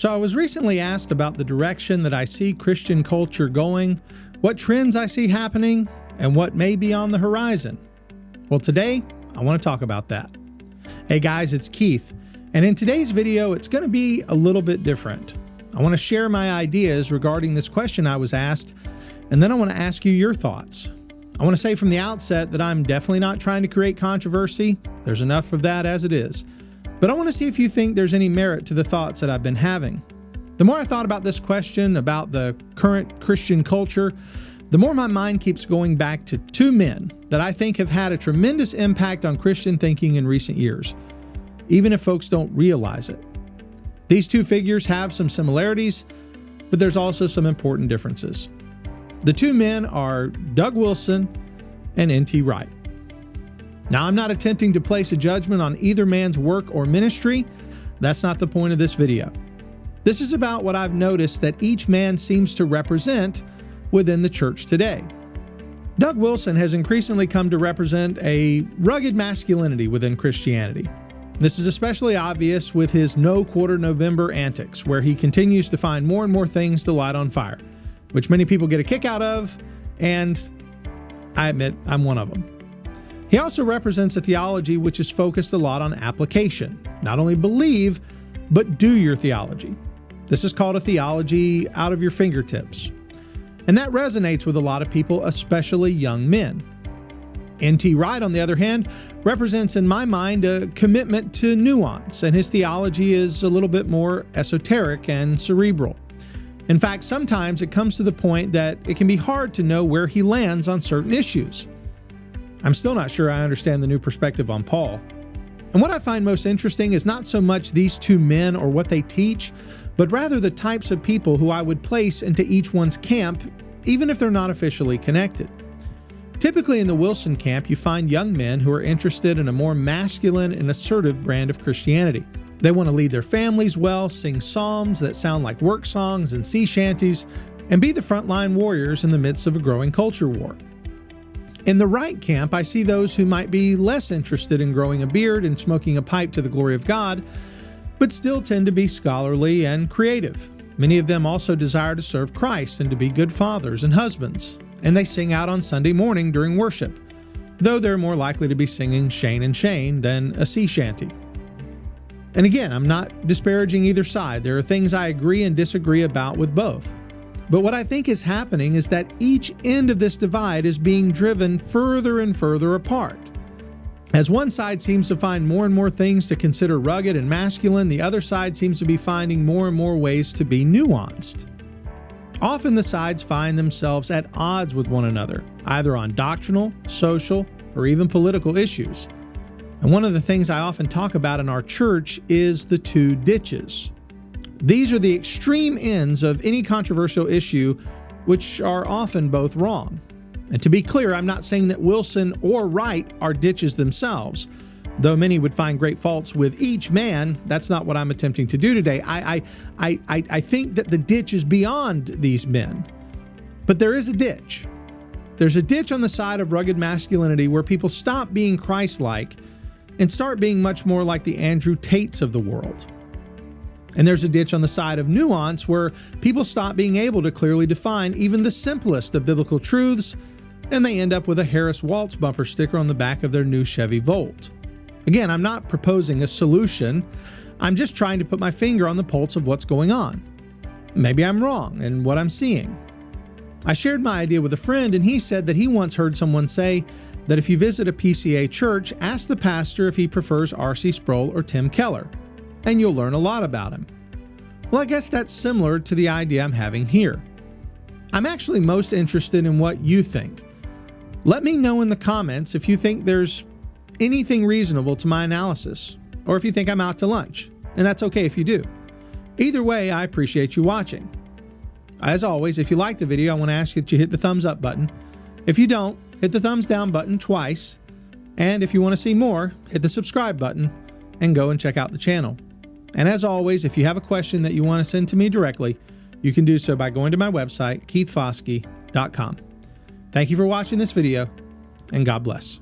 So I was recently asked about the direction that I see Christian culture going, what trends I see happening, and what may be on the horizon. Well, today, I want to talk about that. Hey guys, it's Keith, and in today's video, it's going to be a little bit different. I want to share my ideas regarding this question I was asked, and then I want to ask you your thoughts. I want to say from the outset that I'm definitely not trying to create controversy. There's enough of that as it is. But I want to see if you think there's any merit to the thoughts that I've been having. The more I thought about this question, about the current Christian culture, the more my mind keeps going back to two men that I think have had a tremendous impact on Christian thinking in recent years, even if folks don't realize it. These two figures have some similarities, but there's also some important differences. The two men are Doug Wilson and N.T. Wright. Now, I'm not attempting to place a judgment on either man's work or ministry. That's not the point of this video. This is about what I've noticed that each man seems to represent within the church today. Doug Wilson has increasingly come to represent a rugged masculinity within Christianity. This is especially obvious with his No Quarter November antics, where he continues to find more and more things to light on fire, which many people get a kick out of, and I admit I'm one of them. He also represents a theology which is focused a lot on application. Not only believe, but do your theology. This is called a theology out of your fingertips. And that resonates with a lot of people, especially young men. N.T. Wright, on the other hand, represents in my mind a commitment to nuance, and his theology is a little bit more esoteric and cerebral. In fact, sometimes it comes to the point that it can be hard to know where he lands on certain issues. I'm still not sure I understand the new perspective on Paul. And what I find most interesting is not so much these two men or what they teach, but rather the types of people who I would place into each one's camp, even if they're not officially connected. Typically in the Wilson camp, you find young men who are interested in a more masculine and assertive brand of Christianity. They want to lead their families well, sing psalms that sound like work songs and sea shanties, and be the frontline warriors in the midst of a growing culture war. In the Wright camp, I see those who might be less interested in growing a beard and smoking a pipe to the glory of God, but still tend to be scholarly and creative. Many of them also desire to serve Christ and to be good fathers and husbands, and they sing out on Sunday morning during worship, though they're more likely to be singing Shane and Shane than a sea shanty. And again, I'm not disparaging either side. There are things I agree and disagree about with both. But what I think is happening is that each end of this divide is being driven further and further apart. As one side seems to find more and more things to consider rugged and masculine, the other side seems to be finding more and more ways to be nuanced. Often the sides find themselves at odds with one another, either on doctrinal, social, or even political issues. And one of the things I often talk about in our church is the two ditches. These are the extreme ends of any controversial issue, which are often both wrong. And to be clear, I'm not saying that Wilson or Wright are ditches themselves. Though many would find great faults with each man, that's not what I'm attempting to do today. I think that the ditch is beyond these men. But there is a ditch. There's a ditch on the side of rugged masculinity where people stop being Christ-like and start being much more like the Andrew Tates of the world. And there's a ditch on the side of nuance where people stop being able to clearly define even the simplest of biblical truths, and they end up with a Harris Waltz bumper sticker on the back of their new Chevy Volt. Again, I'm not proposing a solution. I'm just trying to put my finger on the pulse of what's going on. Maybe I'm wrong in what I'm seeing. I shared my idea with a friend, and he said that he once heard someone say that if you visit a PCA church, ask the pastor if he prefers R.C. Sproul or Tim Keller, and you'll learn a lot about him. Well, I guess that's similar to the idea I'm having here. I'm actually most interested in what you think. Let me know in the comments if you think there's anything reasonable to my analysis, or if you think I'm out to lunch, and that's okay if you do. Either way, I appreciate you watching. As always, if you like the video, I want to ask that you hit the thumbs up button. If you don't, hit the thumbs down button twice. And if you want to see more, hit the subscribe button and go and check out the channel. And as always, if you have a question that you want to send to me directly, you can do so by going to my website, keithfoskey.com. Thank you for watching this video, and God bless.